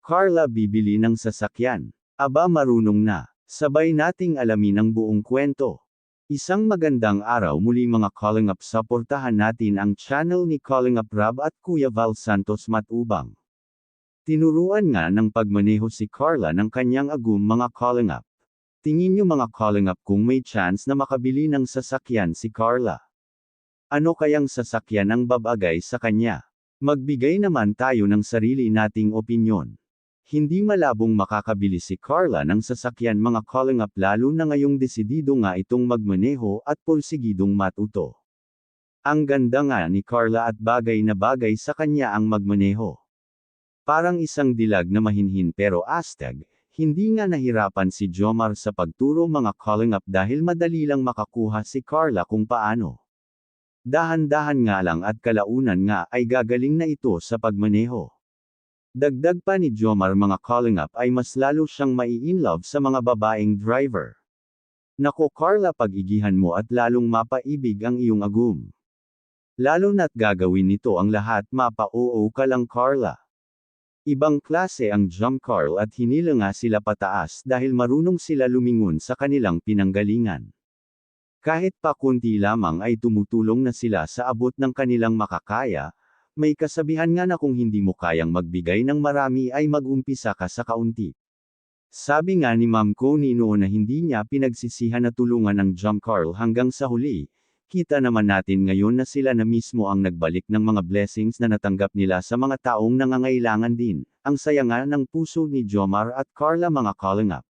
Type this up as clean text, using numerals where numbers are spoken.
Carla bibili ng sasakyan. Aba marunong na. Sabay nating alamin ang buong kwento. Isang magandang araw muli mga Calling Up, suportahan natin ang channel ni Calling Up Rob at Kuya Val Santos Matubang. Tinuruan nga ng pagmaneho si Carla ng kanyang agum mga Calling Up. Tingin nyo mga Calling Up kung may chance na makabili ng sasakyan si Carla. Ano kayang sasakyan ang babagay sa kanya? Magbigay naman tayo ng sarili nating opinyon. Hindi malabong makakabili si Carla ng sasakyan mga Calling Up, lalo na ngayong desidido nga itong magmaneho at pursigidong matuto. Ang ganda nga ni Carla at bagay na bagay sa kanya ang magmaneho. Parang isang dilag na mahinhin pero astig. Hindi nga nahirapan si Jomar sa pagturo mga Calling Up dahil madali lang makakuha si Carla kung paano. Dahan-dahan nga lang at kalaunan nga ay gagaling na ito sa pagmaneho. Dagdag pa ni Jomar mga Calling Up ay mas lalo siyang mai-inlove sa mga babaeng driver. Nako Carla, pag-igihan mo at lalong mapaibig ang iyong agum. Lalo na't gagawin nito ang lahat, mapa-oo ka lang Carla. Ibang klase ang jump car at hinila nga sila pataas dahil marunong sila lumingon sa kanilang pinanggalingan. Kahit pa kunti lamang ay tumutulong na sila sa abot ng kanilang makakaya. May kasabihan nga na kung hindi mo kayang magbigay ng marami ay mag-umpisa ka sa kaunti. Sabi nga ni Ma'am Connie noon na hindi niya pinagsisihan na tulungan ang jump car hanggang sa huli. Kita naman natin ngayon na sila na mismo ang nagbalik ng mga blessings na natanggap nila sa mga taong nangangailangan din. Ang saya nga ng puso ni Jomar at Carla mga Calling Up.